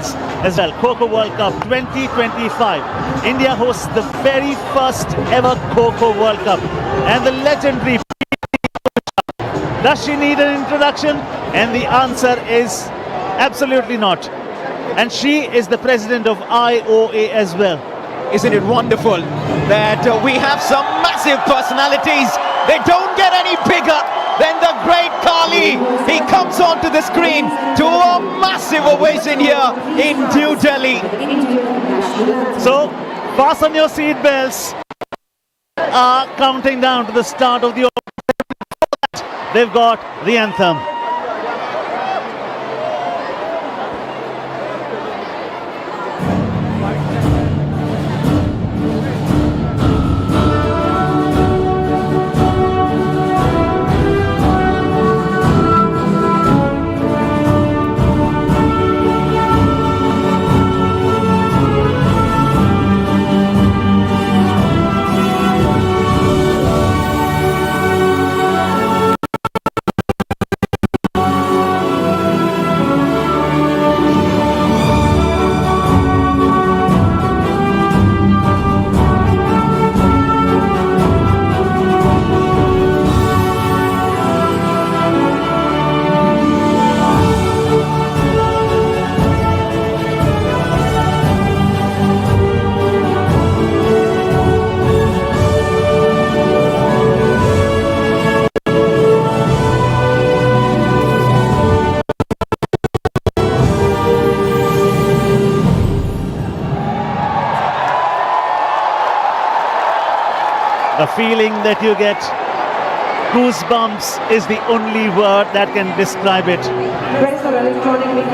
happens as well. Kho Kho World Cup 2025. India hosts the very first ever Kho Kho World Cup. And the legendary does she need an introduction? And the answer is absolutely not. And she is the president of IOA as well. Isn't it wonderful that we have some massive personalities? They don't get any bigger than the great Kali. He comes onto the screen to a massive ovation here in New Delhi. So, fasten your seat belts. Are counting down to the start of the they've got the anthem. The feeling that you get, goosebumps is the only word that can describe it.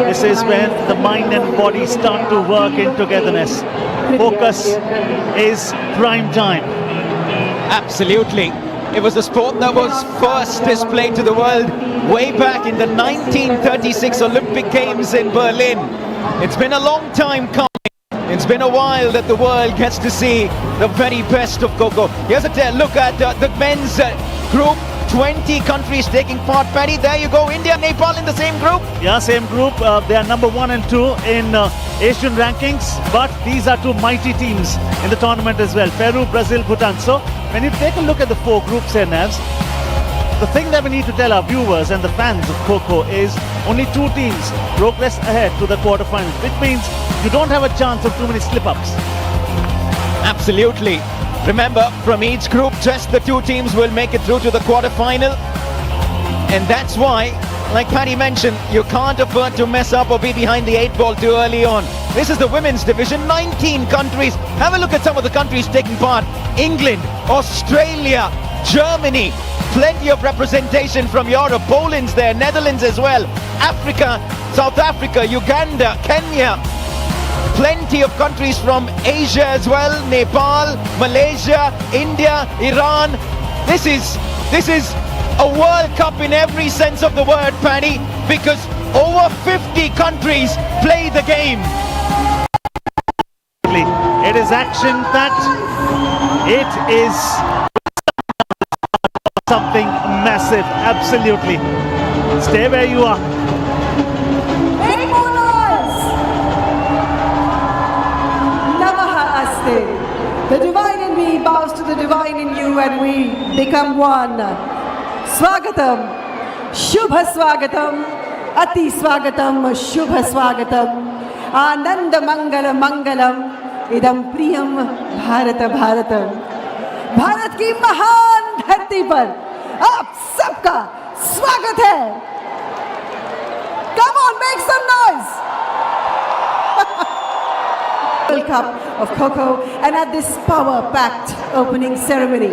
This is when the mind and body start to work in togetherness. Focus is prime time. Absolutely. It was a sport that was first displayed to the world way back in the 1936 Olympic Games in Berlin. It's been a long time coming. It's been a while that the world gets to see the very best of Kho Kho. Here's a look at the men's group. 20 countries taking part. Paddy, there you go. India, Nepal in the same group. Yeah, same group. They are number 1 and 2 in Asian rankings. But these are two mighty teams in the tournament as well. Peru, Brazil, Bhutan. So when you take a look at the 4 groups here, Navs, the thing that we need to tell our viewers and the fans of Kho Kho is only 2 teams progress ahead to the quarterfinals, which means you don't have a chance of too many slip-ups. Absolutely. Remember, from each group, just the 2 teams will make it through to the quarterfinal. And that's why, like Paddy mentioned, you can't afford to mess up or be behind the 8 ball too early on. This is the women's division, 19 countries. Have a look at some of the countries taking part. England, Australia, Germany, plenty of representation from Europe. Poland's there, Netherlands as well. Africa, South Africa, Uganda, Kenya. Plenty of countries from Asia as well. Nepal, Malaysia, India, Iran. This is a World Cup in every sense of the word, Paddy, because over 50 countries play the game. It is action-packed. It is something massive. Absolutely. Stay where you are. The divine in me bows to the divine in you and we become one. Swagatam, Shubha Swagatam, Ati Swagatam, Shubha Swagatam, Ananda Mangala Mangalam, Idam Priyam Bharata Bharatam. Bharat की महान धरती पर आप सबका स्वागत है. Come on, make some noise. World Cup of Kho Kho, and at this power-packed opening ceremony,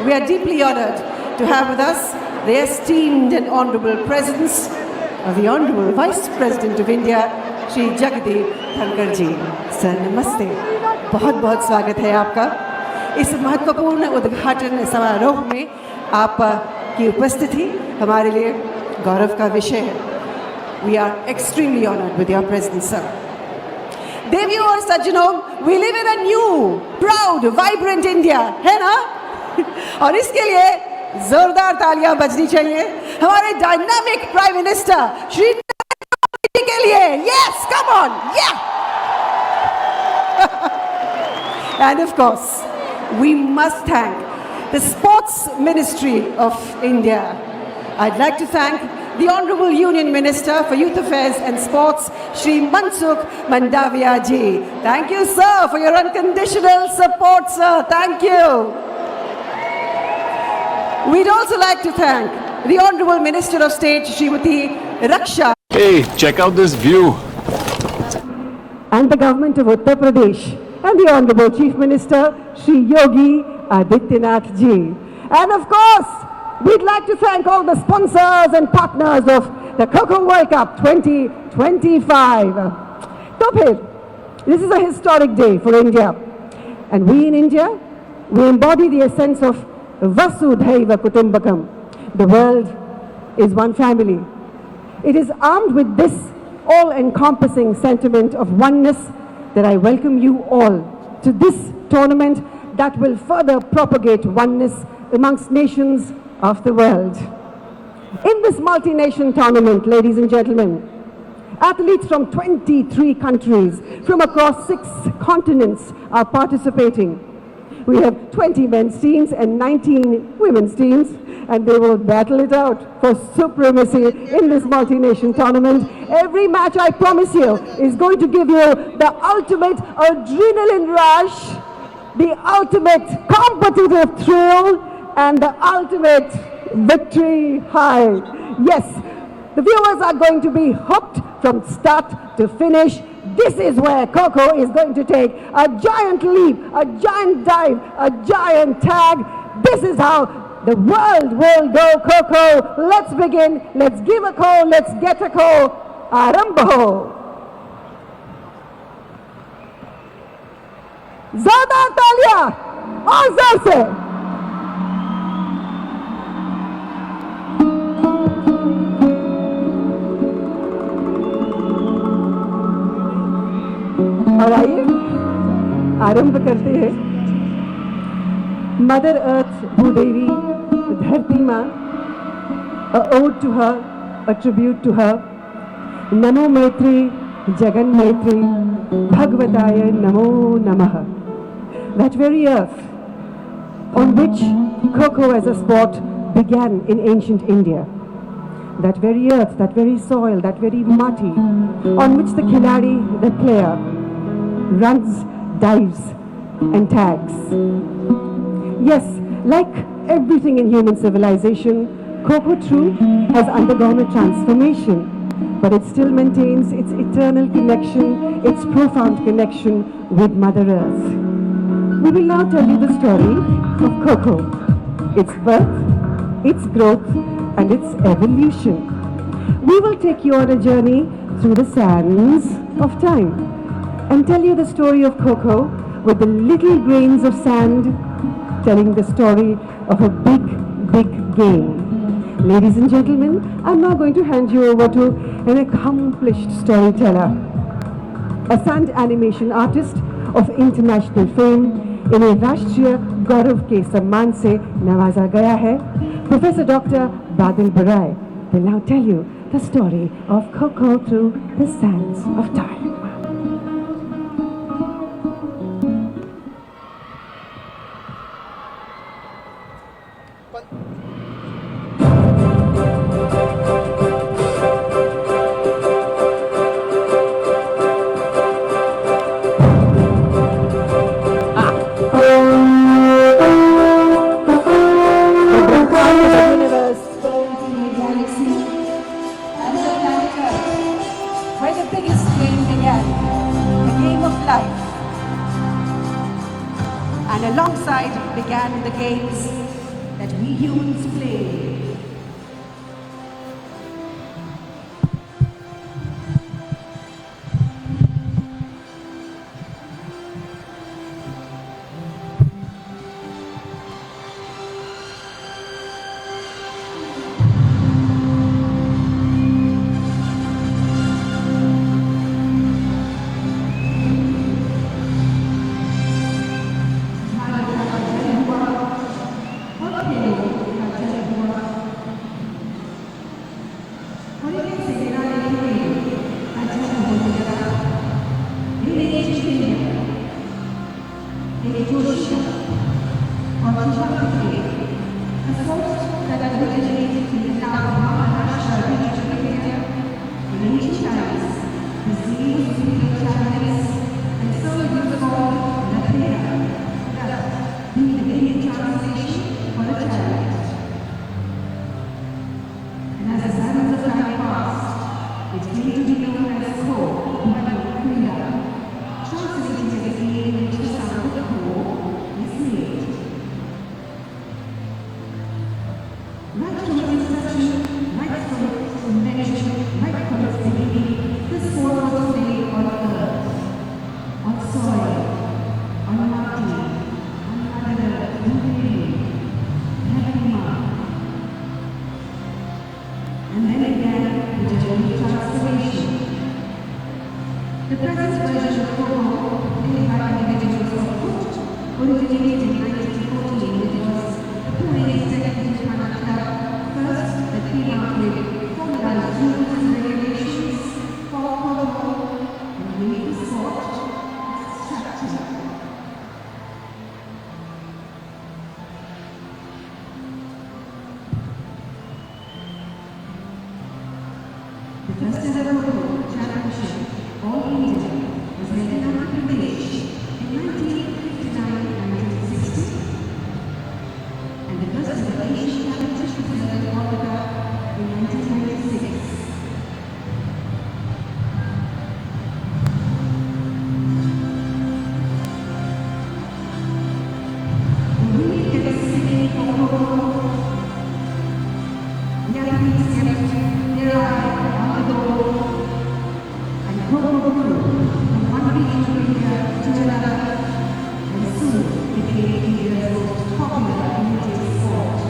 we are deeply honored to have with us the esteemed and honorable presence of the Honorable Vice President of India, Shri Jagdeep Dhankhar ji. Sir, namaste. बहुत-बहुत स्वागत है आपका. इस महत्वपूर्ण उद्घाटन समारोह में आपकी उपस्थिति हमारे लिए गौरव का विषय है. We are extremely honored with your presence, sir. देवियों और सज्जनों, we live in a new, proud, vibrant India, है ना? और इसके लिए जोरदार तालियां बजनी चाहिए हमारे डायनामिक प्राइम मिनिस्टर श्री के लिए. Yes, come on. Yeah. And of course, we must thank the Sports Ministry of India. I'd like to thank the Honorable Union Minister for Youth Affairs and Sports, Shri Mansukh Mandavia ji. Thank you, sir, for your unconditional support, sir. Thank you. We'd also like to thank the Honorable Minister of State, Srimati Raksha. Hey, check out this view. And the government of Uttar Pradesh and the Honorable Chief Minister, Shri Yogi Adityanath ji. And of course, we'd like to thank all the sponsors and partners of the Kho Kho World Cup 2025. So this is a historic day for India. And we in India, we embody the essence of Vasudhaiva Kutumbakam. The world is one family. It is armed with this all-encompassing sentiment of oneness that I welcome you all to this tournament that will further propagate oneness amongst nations of the world. In this multi-nation tournament, ladies and gentlemen, athletes from 23 countries from across 6 continents are participating. We have 20 men's teams and 19 women's teams, and they will battle it out for supremacy in this multi-nation tournament. Every match, I promise you, is going to give you the ultimate adrenaline rush, the ultimate competitive thrill, and the ultimate victory high. Yes, the viewers are going to be hooked from start to finish. This is where Kho Kho is going to take a giant leap, a giant dive, a giant tag. This is how the world will go, Kho Kho. Let's begin. Let's give a call. Let's get a call. Arambho. ज़्यादा तालियां और जोर से. और आइए आरंभ करते हैं. मदर अर्थ भूदेवी, धरती माँ, a ode to her, a tribute to her. नमो मैत्री, जगन मैत्री, भगवताय नमो नमः. That very earth on which Kho Kho as a sport began in ancient India. That very earth, that very soil, that very mati on which the khiladi, the player, runs, dives and tags. Yes, like everything in human civilization, Kho Kho too has undergone a transformation, but it still maintains its eternal connection, its profound connection with Mother Earth. We will now tell you the story of Kho Kho, its birth, its growth and its evolution. We will take you on a journey through the sands of time and tell you the story of Kho Kho with the little grains of sand telling the story of a big, big game. Ladies and gentlemen, I'm now going to hand you over to an accomplished storyteller, a sand animation artist of international fame, इन्हें राष्ट्रीय गौरव के सम्मान से नवाजा गया है. Professor Dr. Badil Barai will now tell you the story of Kho Kho through the sands of time. present version of Kho Kho, played by individuals on foot, originated in 1914. It was the Pune's second international club. First, that came out with formalized rules and regulations for Kho Kho, and made the sport attractive. The first ever Kho Kho championship, all India, was held in Andhra Pradesh in 1959-1960, and the first ever Asian championship was held in Kolkata in 1996. The winning capacity for Kho Kho, the athletes kept their eye on the goal, and Kho Kho grew from one region of India to another, and soon became India's most popular Indian sport.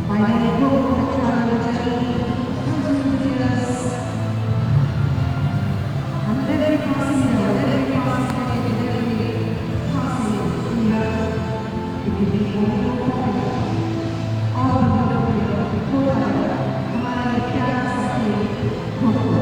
Finally, Kho Kho had traveled a journey of thousands of years, and every passing year, every passing decade, every passing year, it became more and more popular. All the लोकप्रिय होता गया हमारे प्यार साथी Kho Kho.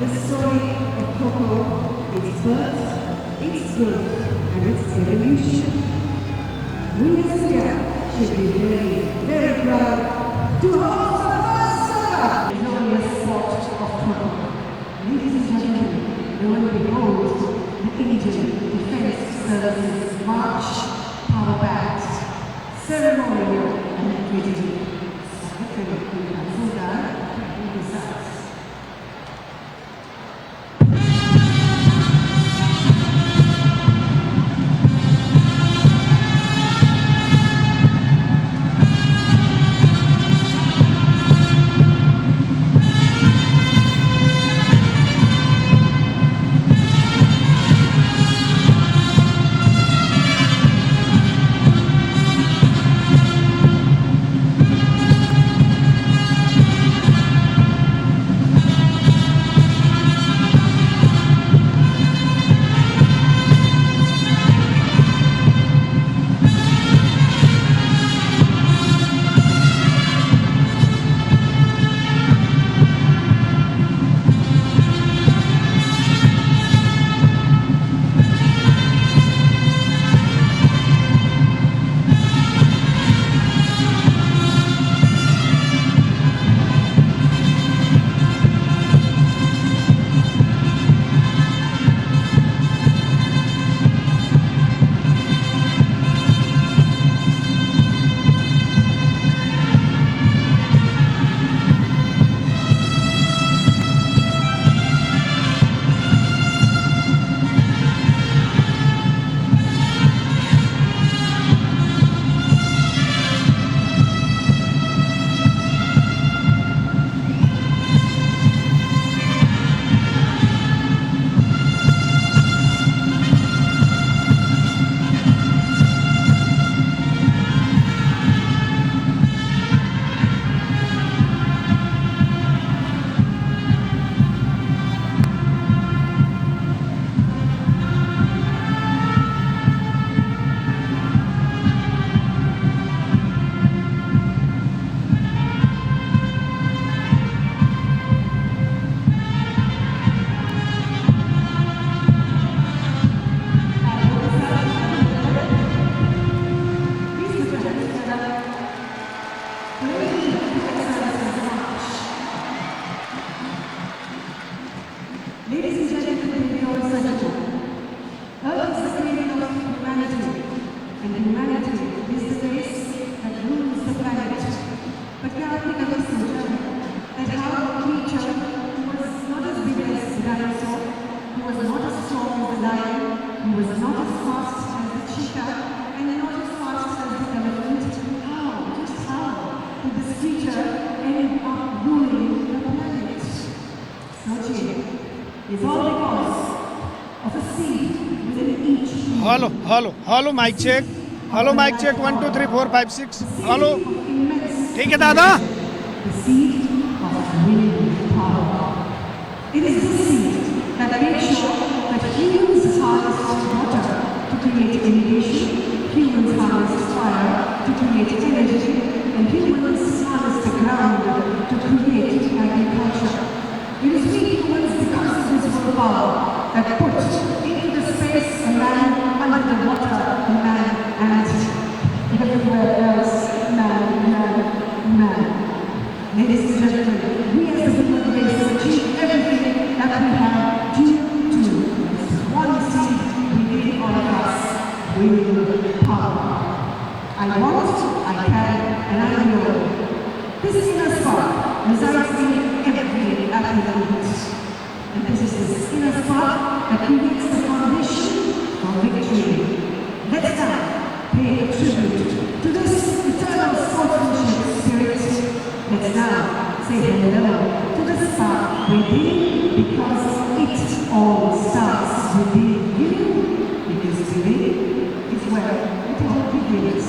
The story of Kho Kho, its birth, its growth, and its evolution. We as India should be very, very proud to host the first Sabha, the glorious sport of Kho Kho. Ladies and gentlemen, lo and behold, the Indian Defence Services March Power Band, ceremonial and liturgy. Secretary Sansad Television. he was not as fast as the cheetah and not as fast as the elephant. Just how did this creature end up ruling the planet? Sochi is all because of a seed within each. Hello mic check 1 2 3 4 5 6 hello ठीक है दादा The seed of winning power. It is the seed that makes sure that humans harvest water to create irrigation, humans harvest fire to create energy, and humans harvest the ground to create agriculture. It is we humans, because of this willpower, that put into the space a man, under the water a man, and everywhere else man. Ladies and gentlemen, we as the human race have achieved everything that we have due to this one seed within all of us, winning power. I want, I can, and I will. This inner spark resides in every athlete. And this is this inner spark that creates the foundation for victory. Let's now pay a tribute to this eternal sportsmanship spirit. Let's now say hello to the spark within, because it all starts within you. Because within is where it all begins.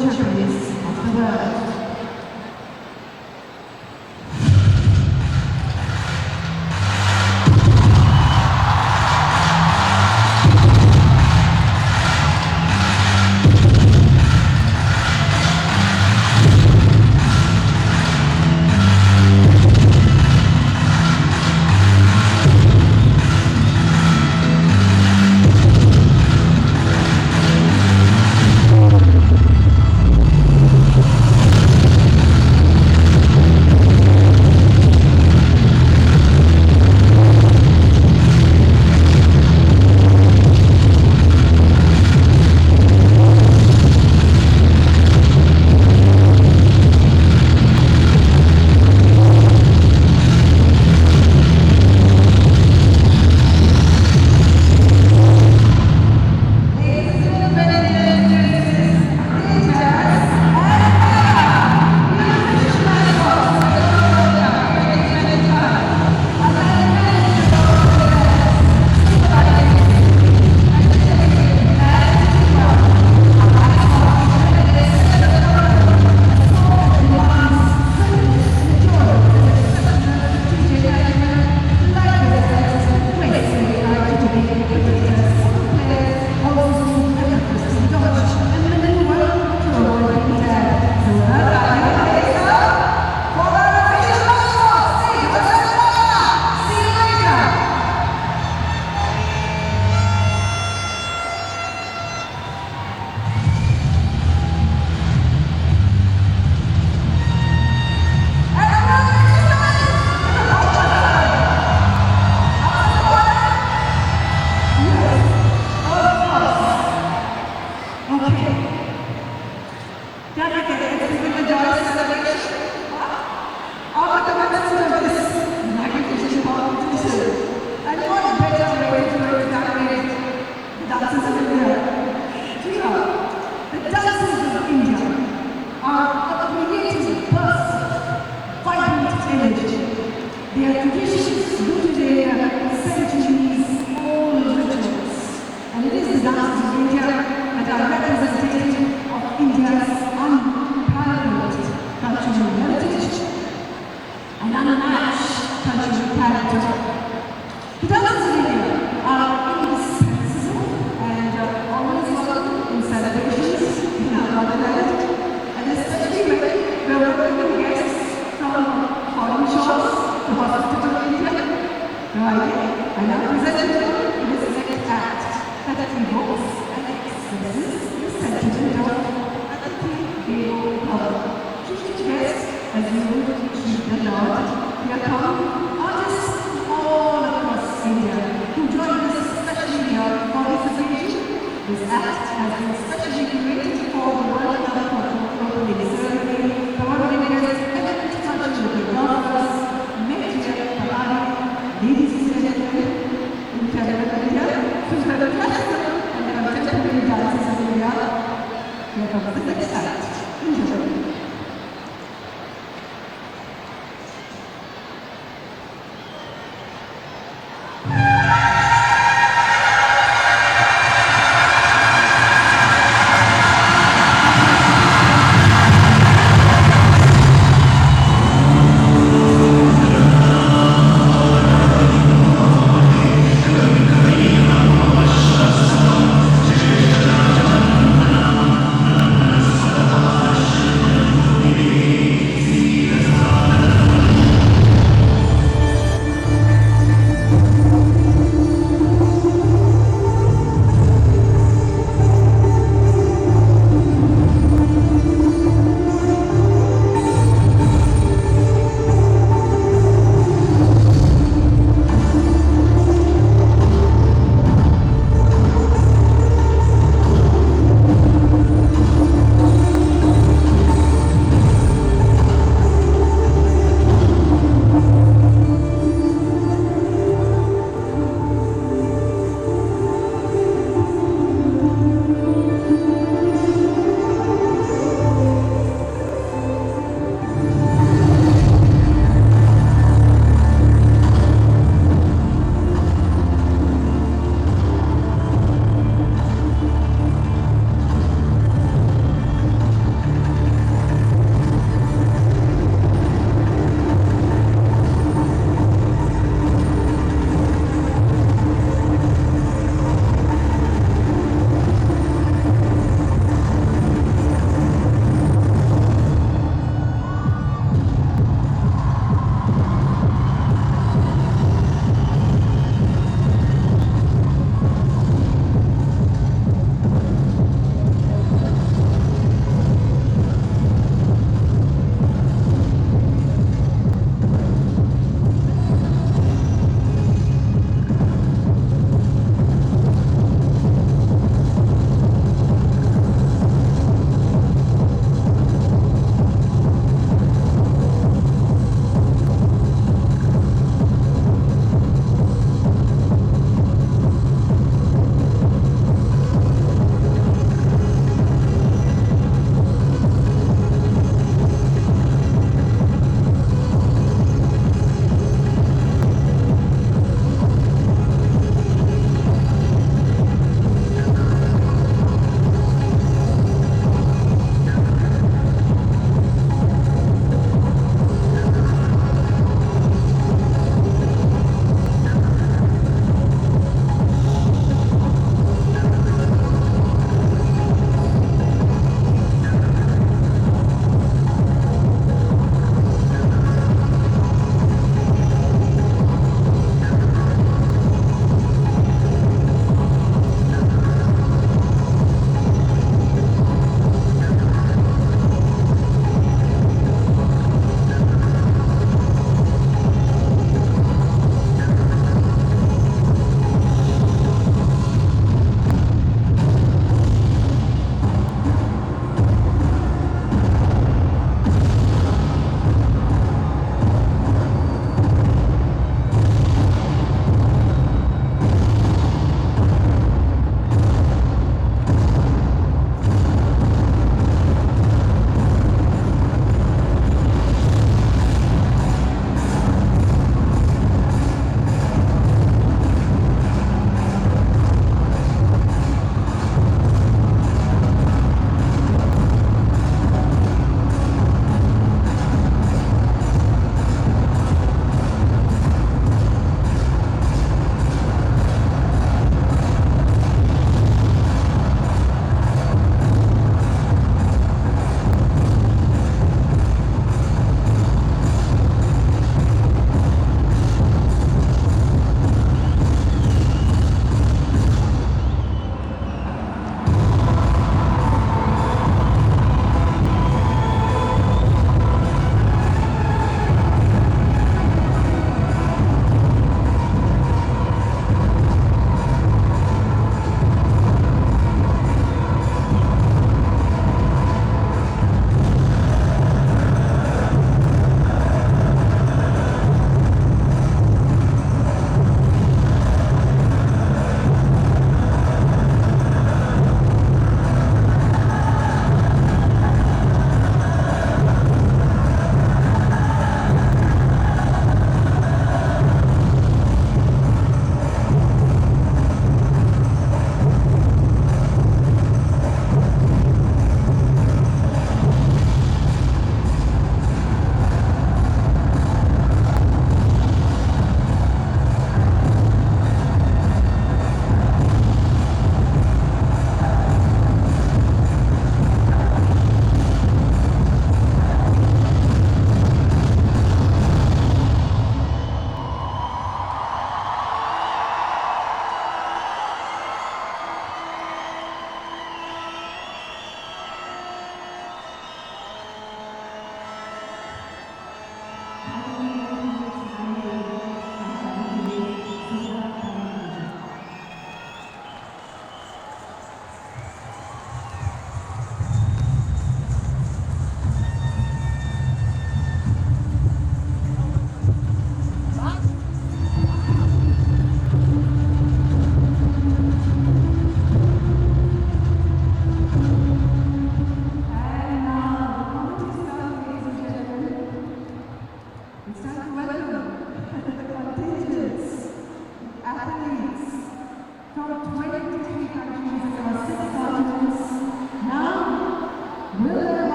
champions of the world.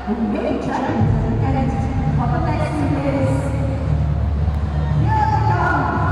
and many challenges and for the next few days. Here we come,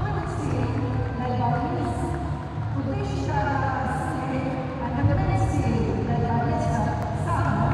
Netherlands team, led by the Prince and the Wales team, led by Mr. Jagdeep.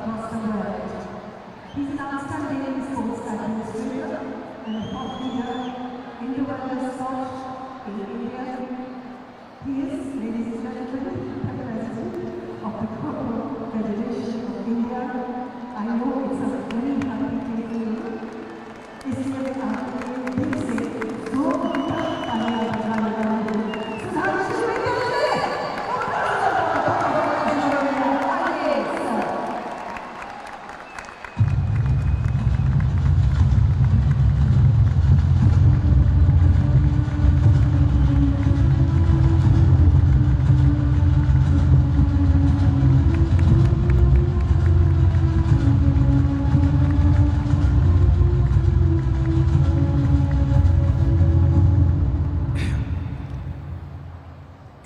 across the world. He's an outstanding sports administrator and a thought leader in the world of sport in India. He is, ladies and gentlemen, the president of the Kho Kho Federation of India. I know it's a very happy day for you. इसलिए आपके दिल से दो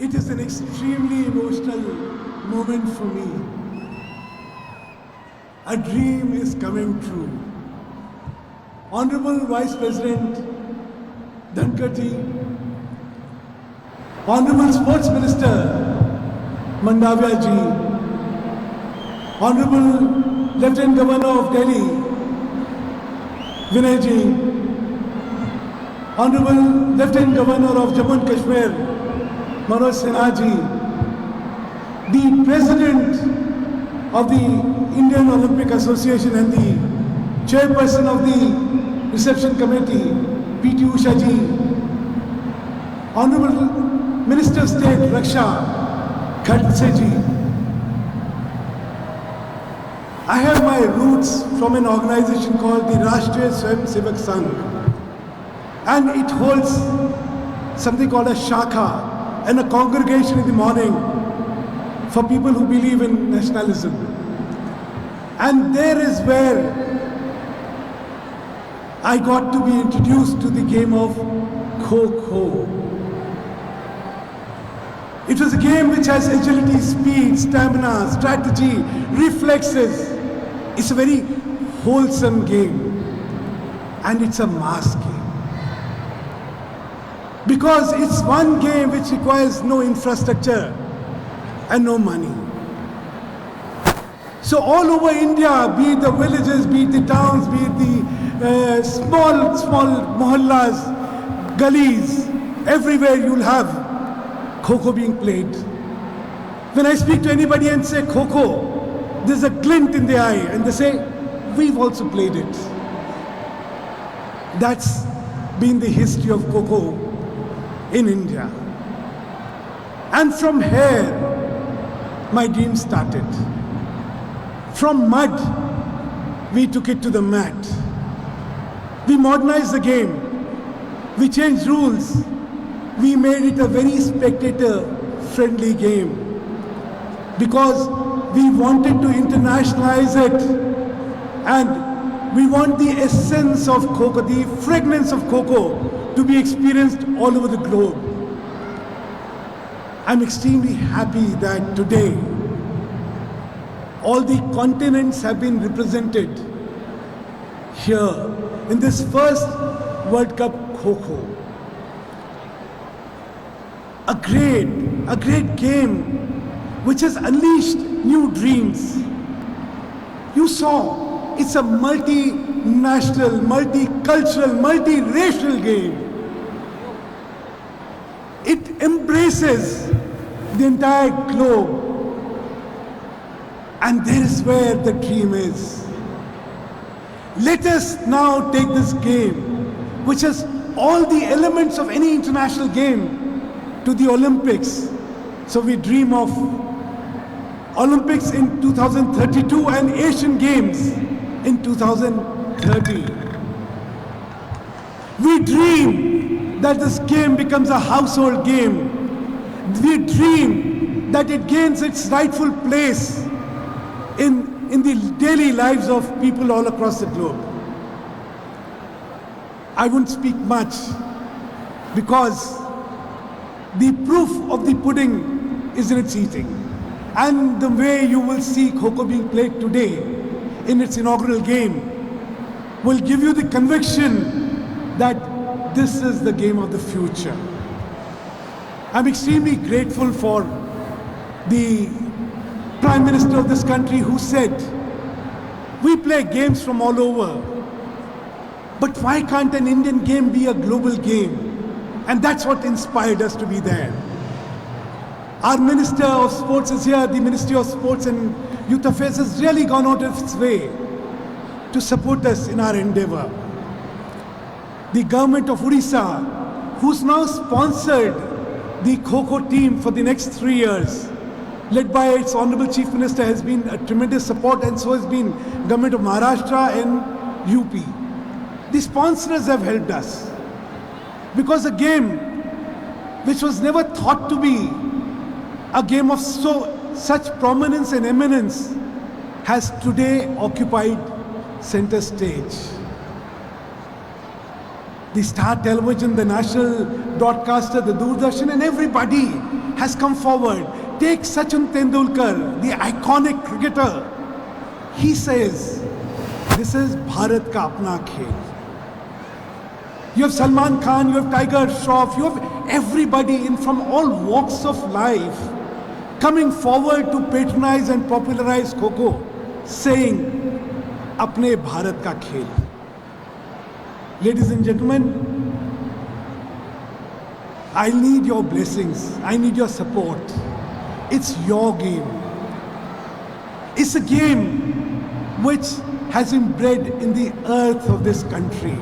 It is an extremely emotional moment for me. A dream is coming true. Honorable Vice President Dhankhar ji, Honorable Sports Minister Mandavia ji, Honorable Lieutenant Governor of Delhi Vinay ji, Honorable Lieutenant Governor of Jammu and Kashmir Manoj Sinha ji, the President of the Indian Olympic Association and the Chairperson of the Reception Committee, PT Usha ji, Honorable Minister of State Raksha Khatse ji. I have my roots from an organization called the Rashtriya Swayamsevak Sangh, and it holds something called a Shakha and a congregation in the morning for people who believe in nationalism. And there is where I got to be introduced to the game of Kho Kho. It was a game which has agility, speed, stamina, strategy, reflexes. It's a very wholesome game, and it's a mass game. Because it's one game which requires no infrastructure and no money. So all over India, be it the villages, be it the towns, be it the small mohallas, gullies, everywhere you'll have Kho Kho being played. When I speak to anybody and say Kho Kho, there's a glint in the eye and they say, we've also played it. That's been the history of Kho Kho in India. And from here, my dream started. From mud, we took it to the mat. We modernized the game. We changed rules. We made it a very spectator-friendly game because we wanted to internationalize it, and we want the essence of Kho Kho, the fragrance of Kho Kho, to be experienced all over the globe. I'm extremely happy that today all the continents have been represented here in this first World Cup Kho Kho. A great game which has unleashed new dreams. You saw, it's a multinational, multicultural, multiracial game. It embraces the entire globe. And there is where the dream is. Let us now take this game, which has all the elements of any international game, to the Olympics. So we dream of Olympics in 2032 and Asian Games in 2030. We dream that this game becomes a household game. We dream that it gains its rightful place in the daily lives of people all across the globe. I won't speak much because the proof of the pudding is in its eating. And the way you will see Kho Kho being played today in its inaugural game will give you the conviction that this is the game of the future. I'm extremely grateful for the Prime Minister of this country who said We play games from all over. But why can't an Indian game be a global game? And that's what inspired us to be there. Our Minister of Sports is here. The Ministry of Sports and Youth Affairs has really gone out of its way to support us in our endeavor. The government of Odisha, who's now sponsored the Kho Kho team for the next 3 years, led by its Honorable Chief Minister, has been a tremendous support, and so has been government of Maharashtra and UP. The sponsors have helped us because a game which was never thought to be a game of such prominence and eminence has today occupied center stage. The Star Television, the national broadcaster, the Doordarshan, and everybody has come forward. Take Sachin Tendulkar, the iconic cricketer. He says, this is Bharat ka apna khel. You have Salman Khan, you have Tiger Shroff, you have everybody in from all walks of life coming forward to patronize and popularize Kho Kho, saying, apne Bharat ka khel. Ladies and gentlemen, I need your blessings. I need your support. It's your game. It's a game which has been bred in the earth of this country.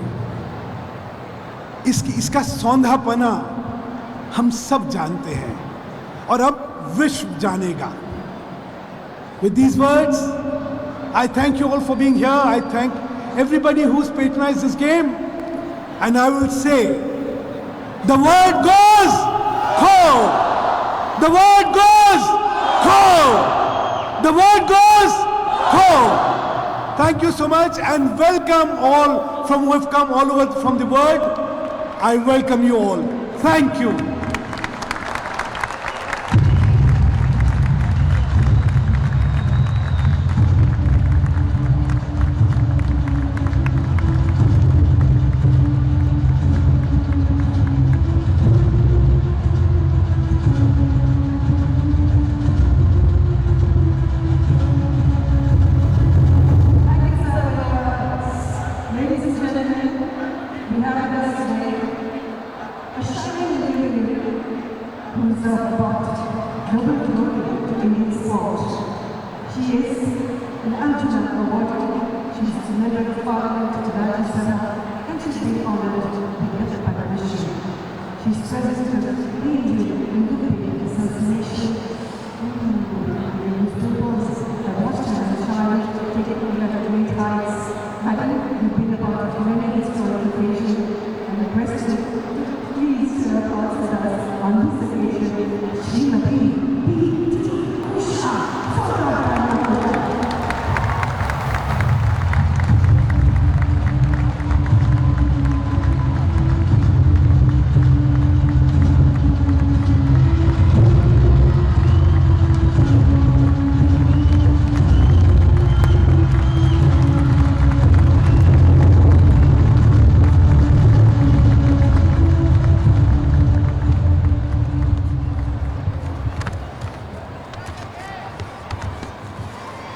इसका सौंधापना हम सब जानते हैं और अब विश्व जानेगा. With these words, I thank you all for being here. I thank everybody who's patronized this game. And I will say, the word goes, Kho! The word goes, Kho! The word goes, Kho! Thank you so much and welcome all from who have come all over from the world. I welcome you all. Thank you.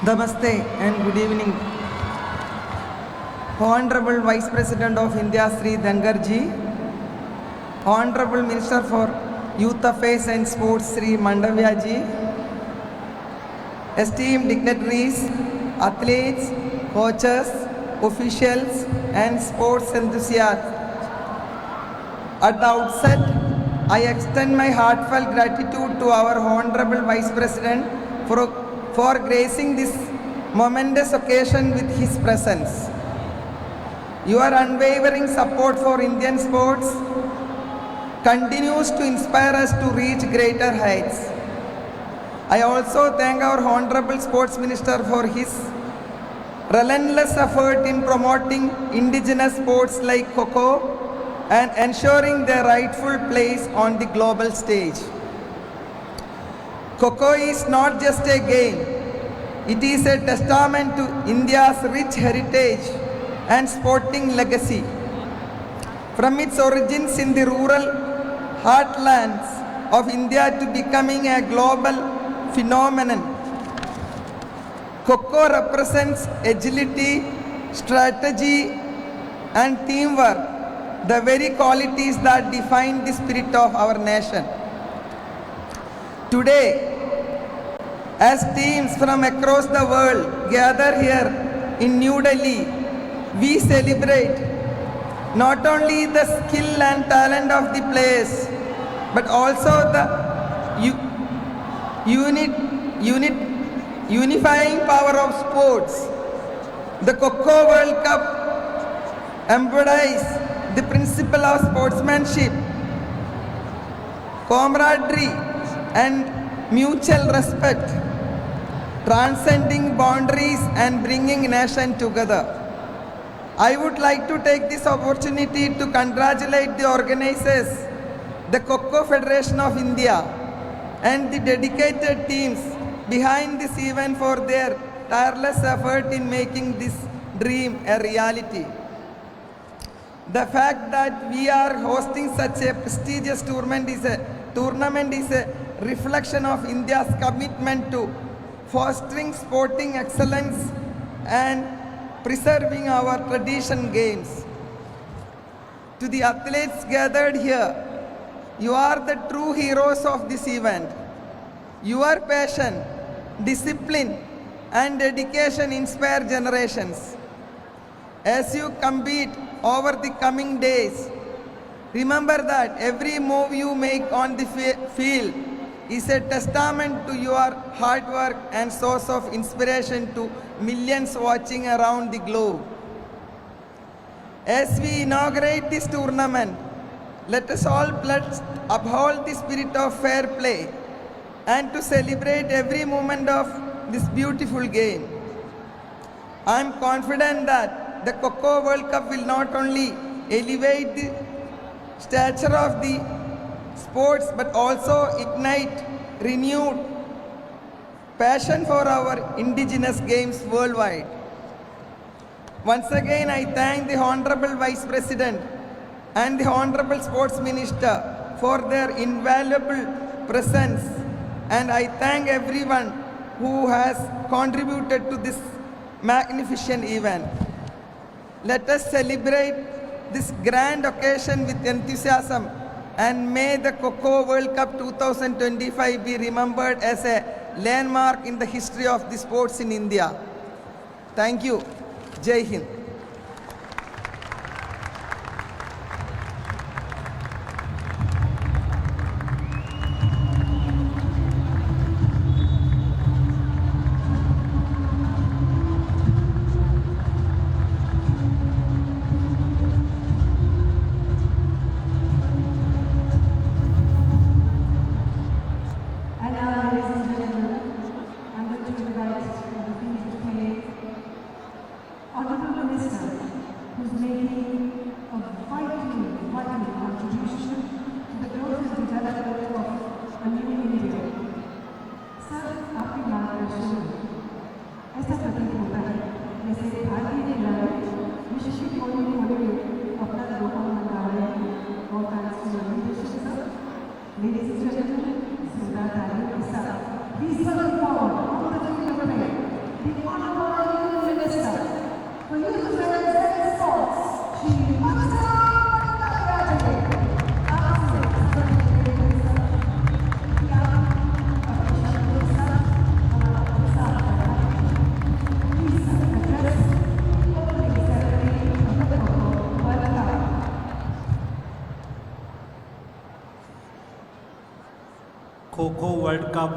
Namaste and good evening. Honorable Vice President of India Sri Dhankhar ji, Honorable Minister for Youth Affairs and Sports Sri Mandavya ji, esteemed dignitaries, athletes, coaches, officials and sports enthusiasts. At the outset, I extend my heartfelt gratitude to our Honorable Vice President for gracing this momentous occasion with his presence. Your unwavering support for Indian sports continues to inspire us to reach greater heights. I also thank our Honorable Sports Minister for his relentless effort in promoting indigenous sports like Kho Kho and ensuring their rightful place on the global stage. Kho Kho is not just a game, it is a testament to India's rich heritage and sporting legacy. From its origins in the rural heartlands of India to becoming a global phenomenon, Kho Kho represents agility, strategy, and teamwork, the very qualities that define the spirit of our nation. Today, as teams from across the world gather here in New Delhi, we celebrate not only the skill and talent of the players, but also the unifying power of sports. The Kho Kho World Cup embodies the principle of sportsmanship, camaraderie, and mutual respect, transcending boundaries and bringing nation together. I would like to take this opportunity to congratulate the organizers, the Kho Kho Federation of India, and the dedicated teams behind this event for their tireless effort in making this dream a reality. The fact that we are hosting such a prestigious tournament is a reflection of India's commitment to fostering sporting excellence and preserving our tradition games. To the athletes gathered here, you are the true heroes of this event. Your passion, discipline, and dedication inspire generations. As you compete over the coming days, remember that every move you make on the field is a testament to your hard work and source of inspiration to millions watching around the globe. As we inaugurate this tournament, let us all pledge to uphold the spirit of fair play and to celebrate every moment of this beautiful game. I am confident that the Kho Kho World Cup will not only elevate the stature of the sports but also ignite renewed passion for our indigenous games worldwide. Once again, I thank the Honorable Vice President and the Honorable Sports Minister for their invaluable presence, and I thank everyone who has contributed to this magnificent event. Let us celebrate this grand occasion with enthusiasm, and may the Kho Kho World Cup 2025 be remembered as a landmark in the history of the sports in India. Thank you. Jai Hind. And now, ladies and gentlemen, I'm going to invite the field to play Honorable Minister, who's making a vital contribution to the growth and development of a new India. Sir, आपकी मार्गदर्शन ऐसा प्रतीत होता है जैसे भारतीय ने विश्व के कोने में अपना लोगों को मना रहे हैं और कार्यक्रम Ladies and gentlemen, please welcome forward on the field of play the Honorable Minister for Youth Affairs and Sports, Shri kho kho world cup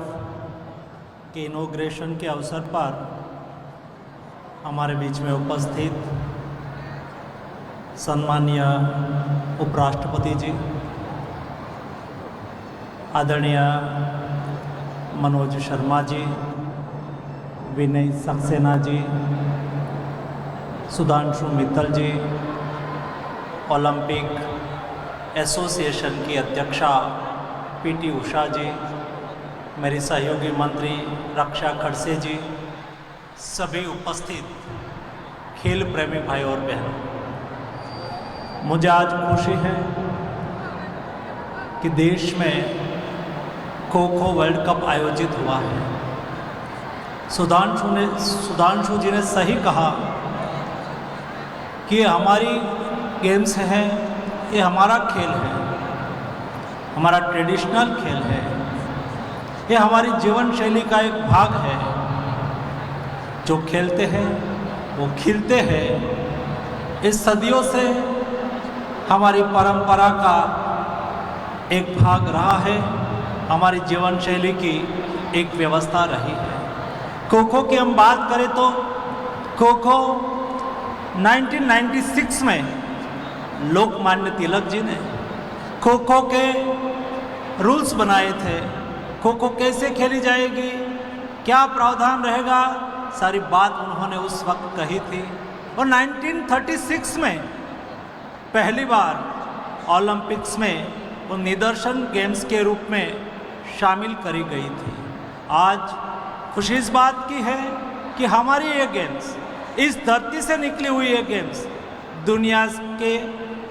के इनॉग्रेशन के अवसर पर हमारे बीच में उपस्थित सम्माननीय उपराष्ट्रपति जी, आदरणीय मनोज शर्मा जी, विनय सक्सेना जी, सुधांशु मित्तल जी, ओलंपिक एसोसिएशन की अध्यक्षा पीटी उषा जी, मेरी सहयोगी मंत्री रक्षा खड़से जी, सभी उपस्थित खेल प्रेमी भाई और बहन, मुझे आज खुशी है कि देश में खो खो वर्ल्ड कप आयोजित हुआ है। सुधांशु जी ने सही कहा कि हमारी गेम्स हैं, ये हमारा खेल है, हमारा ट्रेडिशनल खेल है, ये हमारी जीवन शैली का एक भाग है। जो खेलते हैं वो खिलते हैं। इस सदियों से हमारी परंपरा का एक भाग रहा है, हमारी जीवन शैली की एक व्यवस्था रही है। खो खो की हम बात करें तो खो खो 1996 में लोकमान्य तिलक जी ने खो खो के रूल्स बनाए थे। खो खो कैसे खेली जाएगी, क्या प्रावधान रहेगा, सारी बात उन्होंने उस वक्त कही थी। और 1936 में पहली बार ओलंपिक्स में वो निदर्शन गेम्स के रूप में शामिल करी गई थी। आज खुशी इस बात की है कि हमारी ये गेम्स, इस धरती से निकली हुई ये गेम्स दुनिया के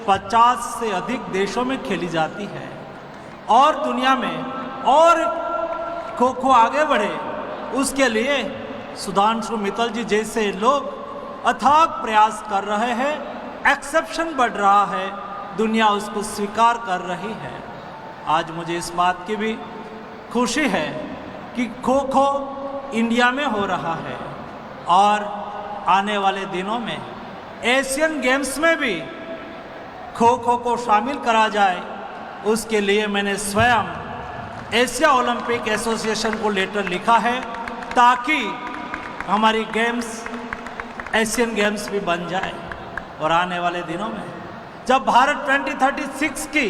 50 से अधिक देशों में खेली जाती है। और दुनिया में और खो खो आगे बढ़े, उसके लिए सुधांशु मित्तल जी जैसे लोग अथाक प्रयास कर रहे हैं। एक्सेप्शन बढ़ रहा है, दुनिया उसको स्वीकार कर रही है। आज मुझे इस बात की भी खुशी है कि खो खो इंडिया में हो रहा है और आने वाले दिनों में एशियन गेम्स में भी खो खो को शामिल करा जाए। उसके लिए मैंने स्वयं एशिया ओलंपिक एसोसिएशन को लेटर लिखा है ताकि हमारी गेम्स एशियन गेम्स भी बन जाए। और आने वाले दिनों में जब भारत 2036 की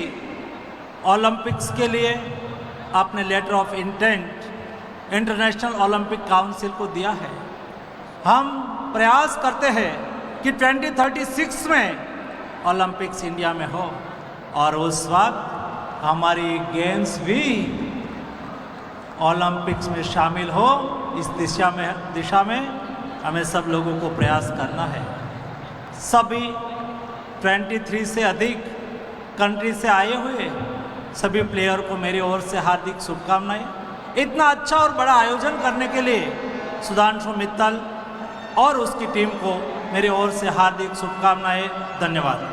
ओलंपिक्स के लिए आपने letter of intent International Olympic Council को दिया है, हम प्रयास करते हैं कि 2036 में ओलंपिक्स इंडिया में हो और उस वक्त हमारी गेम्स भी ओलंपिक्स में शामिल हो। इस दिशा में हमें सब लोगों को प्रयास करना है। सभी 23 से अधिक कंट्री से आए हुए सभी प्लेयर को मेरी ओर से हार्दिक शुभकामनाएं। इतना अच्छा और बड़ा आयोजन करने के लिए सुधांशु मित्तल और उसकी टीम को मेरी ओर से हार्दिक शुभकामनाएं। धन्यवाद।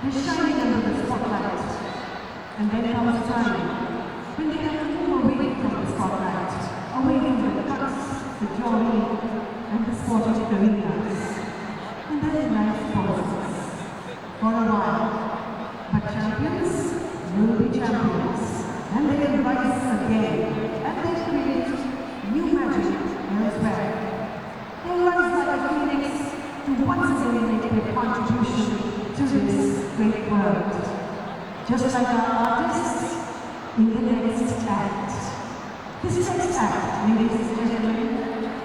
They're shining under the spotlight. And then comes a time when they have to move away from the spotlight, away from the cuts, the glory, and the sporting arenas. And then life pauses for a while. But champions will be champions, and they will rise again, and they create new magic elsewhere. They rise like a phoenix to once again make their contribution to this great world. Just like our artists in the next act. This next act, ladies and gentlemen,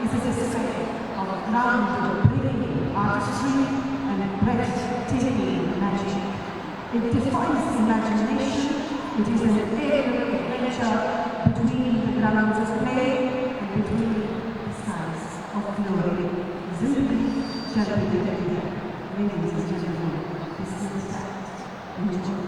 is a display of groundbreaking artistry and breathtaking magic. It defies imagination. It is an aerial adventure between the grounds of play and between the skies of glory. Simply Jagdeep. Ladies and gentlemen, this next act. Enjoy.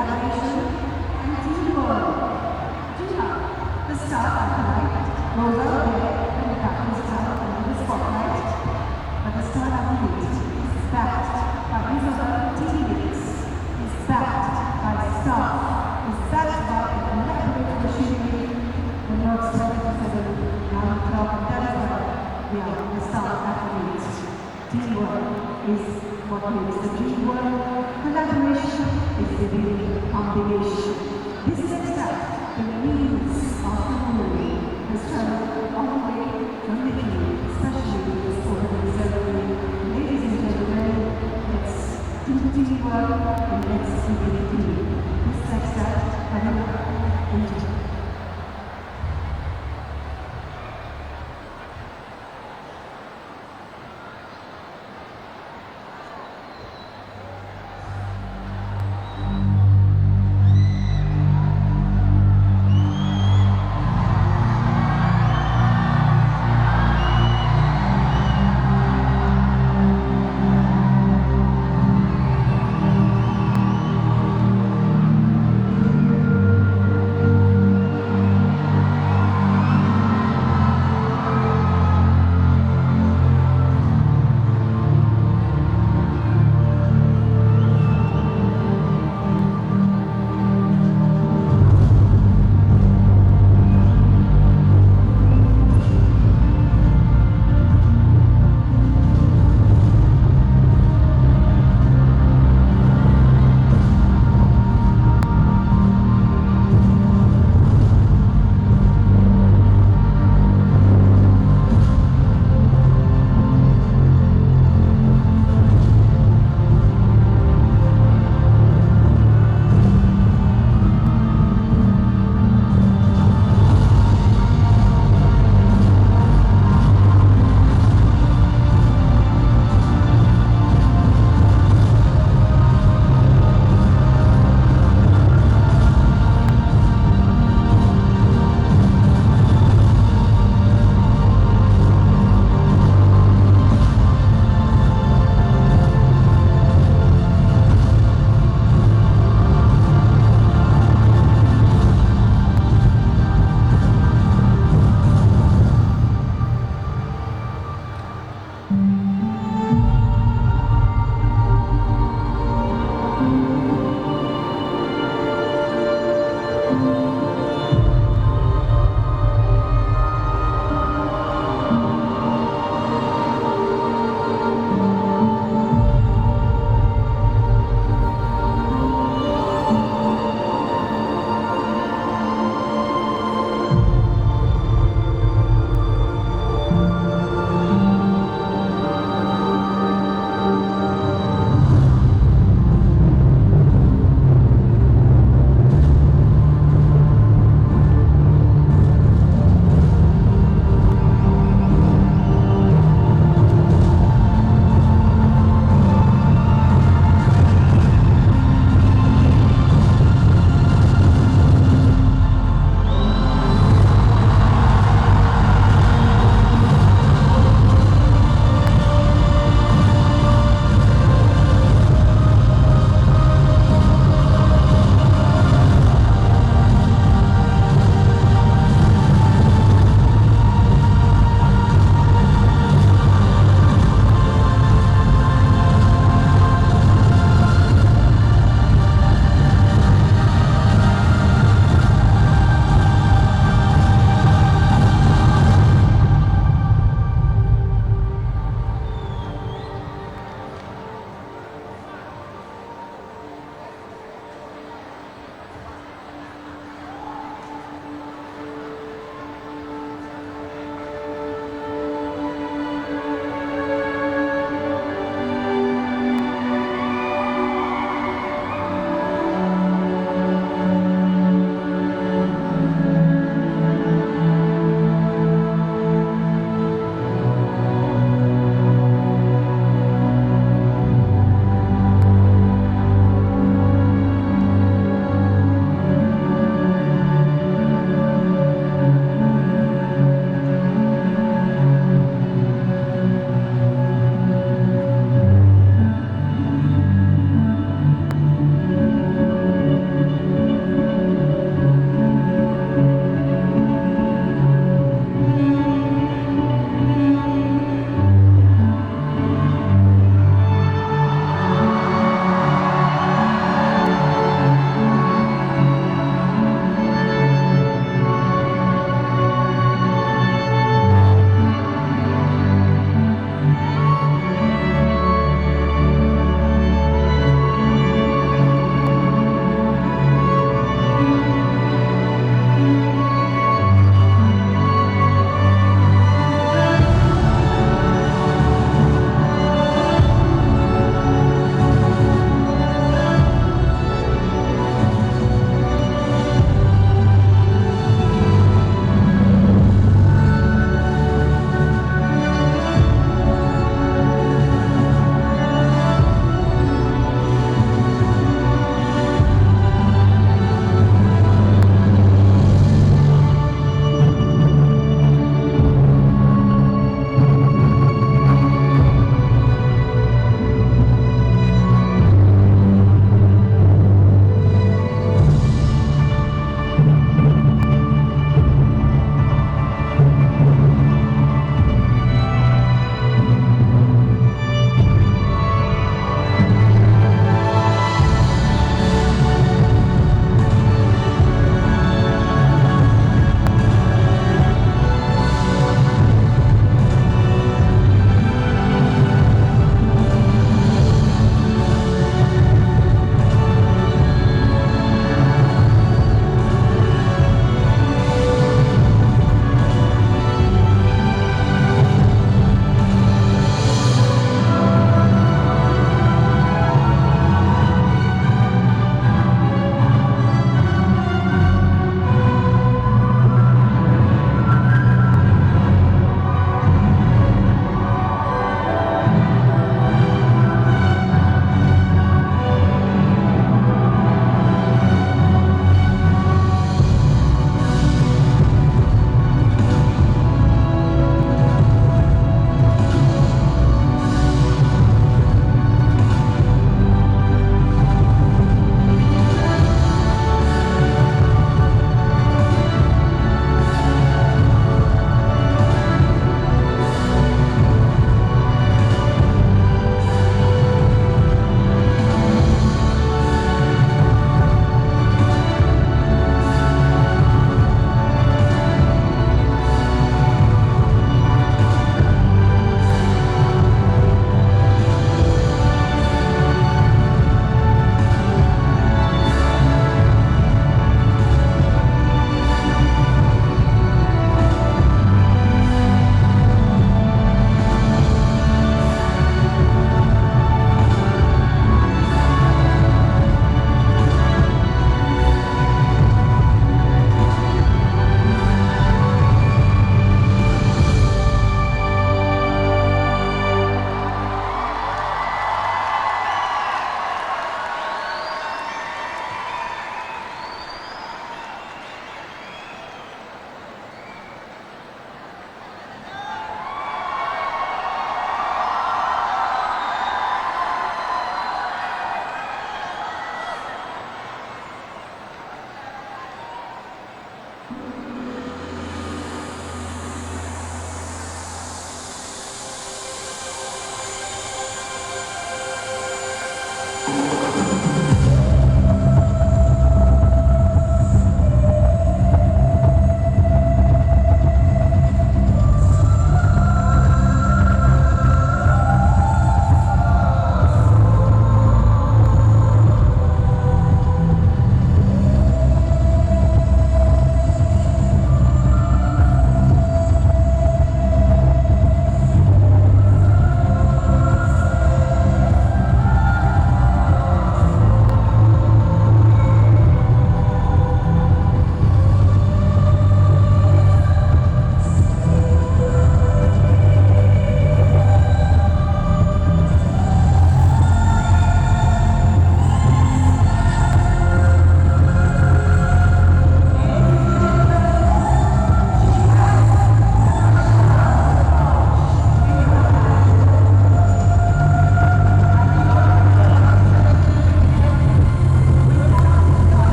collaboration, and teamwork. Gina, the star athlete, goes out there and captains her under the spotlight. But the star athlete is backed by his other teammates, is backed by staff, is backed by a collaborative machinery that works 24/7 round the clock. That is why we are the star athletes. Teamwork is what makes the dream work. Collaboration is the real combination. This sets up the means of the movie, the struggle all the way from the beginning, especially in this opening ceremony. Ladies and gentlemen, let's do teamwork and let's do the team. This sets up India.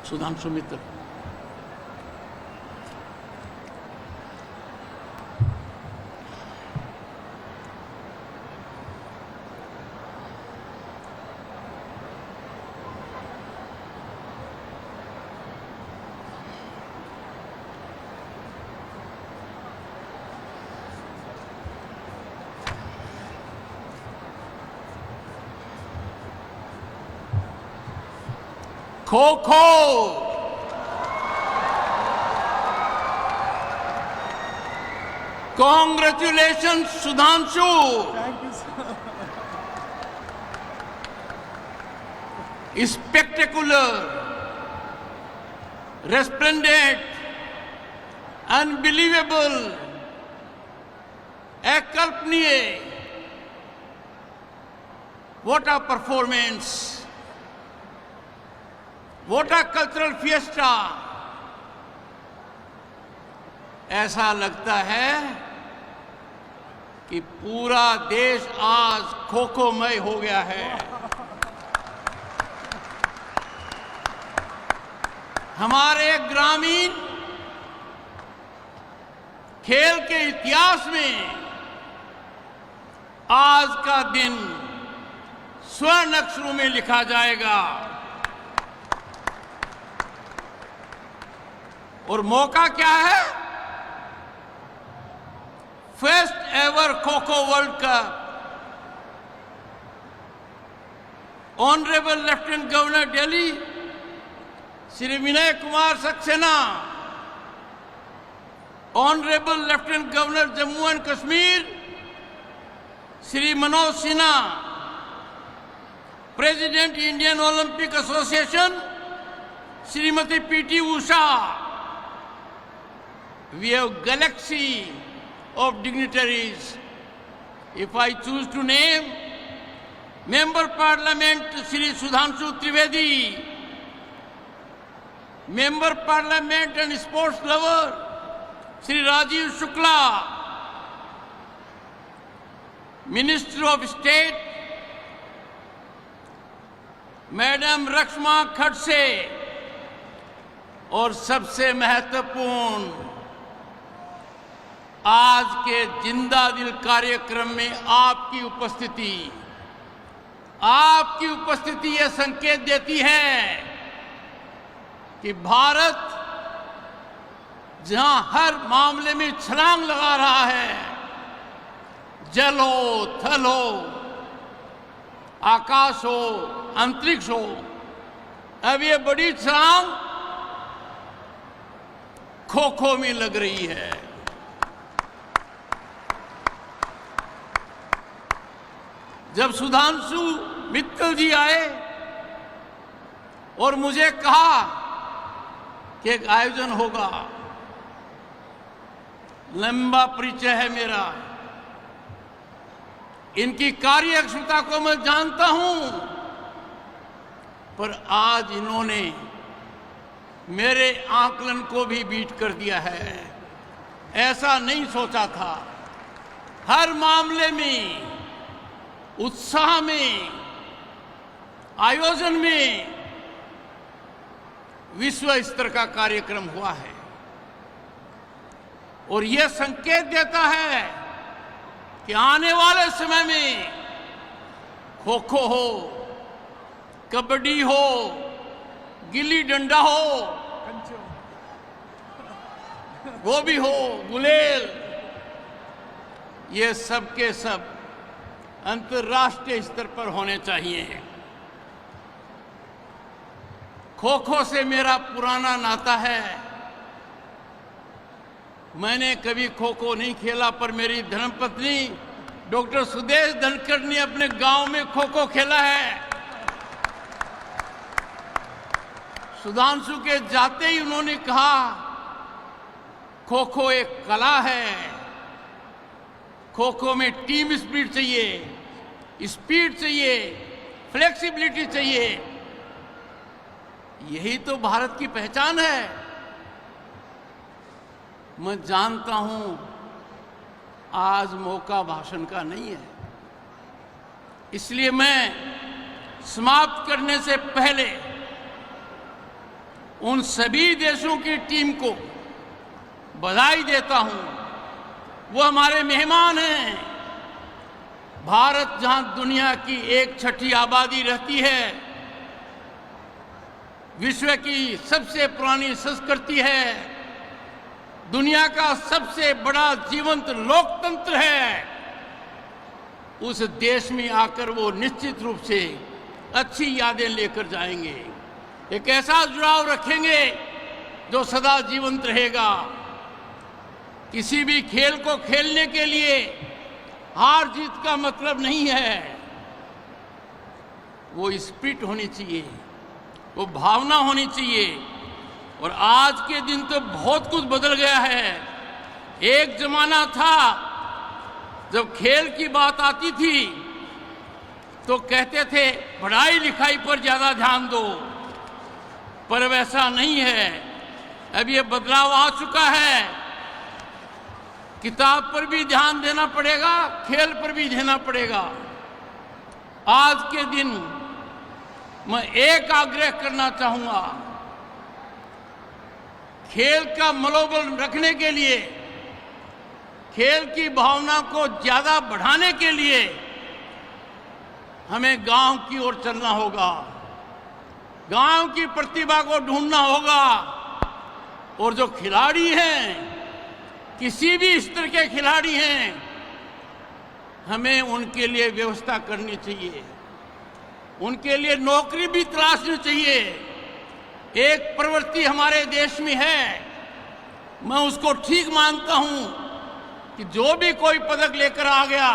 Sudhanshu Mitra. Kho kho Congratulations, Sudhanshu. Thank you, sir. Spectacular, resplendent, unbelievable, अकल्पनीय. What a performance. What a cultural fiesta. ऐसा लगता है कि पूरा देश आज खो खोमय हो गया है। हमारे ग्रामीण खेल के इतिहास में आज का दिन स्वर्ण अक्षरों में लिखा जाएगा। और मौका क्या है? First ever kho kho world cup. Honourable lieutenant governor Delhi Shri Vinay Kumar Saxena, honourable lieutenant governor Jammu and Kashmir Shri Manoj Sinha, president Indian Olympic association Shrimati PT Usha, we have galaxy of dignitaries. If I choose to name, Member Parliament Shri Sudhanshu Trivedi, Member Parliament and Sports Lover Shri Rajiv Shukla, Minister of State Madam Rakshma Khadse, और सबसे महत्वपूर्ण आज के जिंदा दिल कार्यक्रम में आपकी उपस्थिति यह संकेत देती है कि भारत जहां हर मामले में छलांग लगा रहा है, जल हो, थल हो, आकाश हो, अंतरिक्ष हो, अब ये बड़ी छलांग खो खो में लग रही है। जब सुधांशु मित्तल जी आए और मुझे कहा कि एक आयोजन होगा, लंबा परिचय है मेरा, इनकी कार्यक्षमता को मैं जानता हूं, पर आज इन्होंने मेरे आकलन को भी बीट कर दिया है। ऐसा नहीं सोचा था। हर मामले में, उत्साह में, आयोजन में विश्व स्तर का कार्यक्रम हुआ है और यह संकेत देता है कि आने वाले समय में खो खो हो, कबड्डी हो, गिल्ली डंडा हो, वो भी हो, गुलेल, ये सब के सब अंतर्राष्ट्रीय स्तर पर होने चाहिए। खो खो से मेरा पुराना नाता है। मैंने कभी खो खो नहीं खेला, पर मेरी धर्मपत्नी डॉक्टर सुदेश धनखड़ ने अपने गांव में खो खो खेला है। सुधांशु के जाते ही उन्होंने कहा, खो खो एक कला है, खो खो में टीम स्पिरिट चाहिए, स्पीड चाहिए, फ्लेक्सिबिलिटी चाहिए। यही तो भारत की पहचान है। मैं जानता हूं आज मौका भाषण का नहीं है, इसलिए मैं समाप्त करने से पहले उन सभी देशों की टीम को बधाई देता हूं। वो हमारे मेहमान हैं। भारत जहां दुनिया की 1/6 आबादी रहती है, विश्व की सबसे पुरानी संस्कृति है, दुनिया का सबसे बड़ा जीवंत लोकतंत्र है, उस देश में आकर वो निश्चित रूप से अच्छी यादें लेकर जाएंगे। एक ऐसा जुड़ाव रखेंगे जो सदा जीवंत रहेगा। किसी भी खेल को खेलने के लिए हार जीत का मतलब नहीं है, वो स्पिरिट होनी चाहिए, वो भावना होनी चाहिए। और आज के दिन तो बहुत कुछ बदल गया है। एक जमाना था जब खेल की बात आती थी तो कहते थे पढ़ाई लिखाई पर ज्यादा ध्यान दो, पर वैसा नहीं है। अब ये बदलाव आ चुका है किताब पर भी ध्यान देना पड़ेगा, खेल पर भी देना पड़ेगा। आज के दिन मैं एक आग्रह करना चाहूंगा, खेल का मनोबल रखने के लिए, खेल की भावना को ज्यादा बढ़ाने के लिए हमें गांव की ओर चलना होगा, गांव की प्रतिभा को ढूंढना होगा और जो खिलाड़ी हैं, किसी भी स्तर के खिलाड़ी हैं, हमें उनके लिए व्यवस्था करनी चाहिए, उनके लिए नौकरी भी तलाशनी चाहिए। एक प्रवृत्ति हमारे देश में है, मैं उसको ठीक मानता हूं कि जो भी कोई पदक लेकर आ गया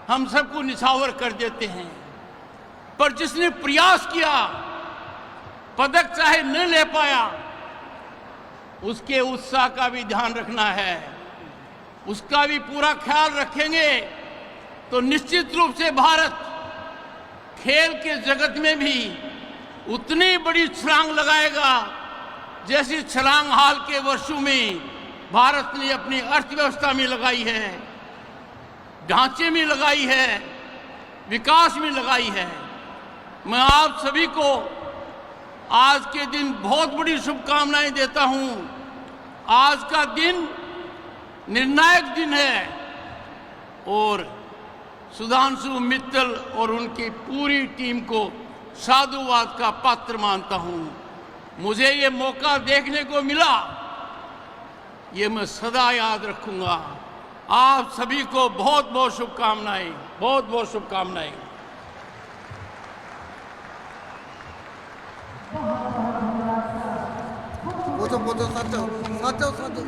हम सबको निछावर कर देते हैं, पर जिसने प्रयास किया, पदक चाहे न ले पाया, उसके उत्साह का भी ध्यान रखना है, उसका भी पूरा ख्याल रखेंगे तो निश्चित रूप से भारत खेल के जगत में भी उतनी बड़ी छलांग लगाएगा जैसी छलांग हाल के वर्षों में भारत ने अपनी अर्थव्यवस्था में लगाई है, ढांचे में लगाई है, विकास में लगाई है। मैं आप सभी को आज के दिन बहुत बड़ी शुभकामनाएं देता हूं। आज का दिन निर्णायक दिन है और सुधांशु मित्तल और उनकी पूरी टीम को साधुवाद का पात्र मानता हूं। मुझे ये मौका देखने को मिला, ये मैं सदा याद रखूंगा। आप सभी को बहुत बहुत शुभकामनाएं, बहुत बहुत शुभकामनाएं। साचो साचो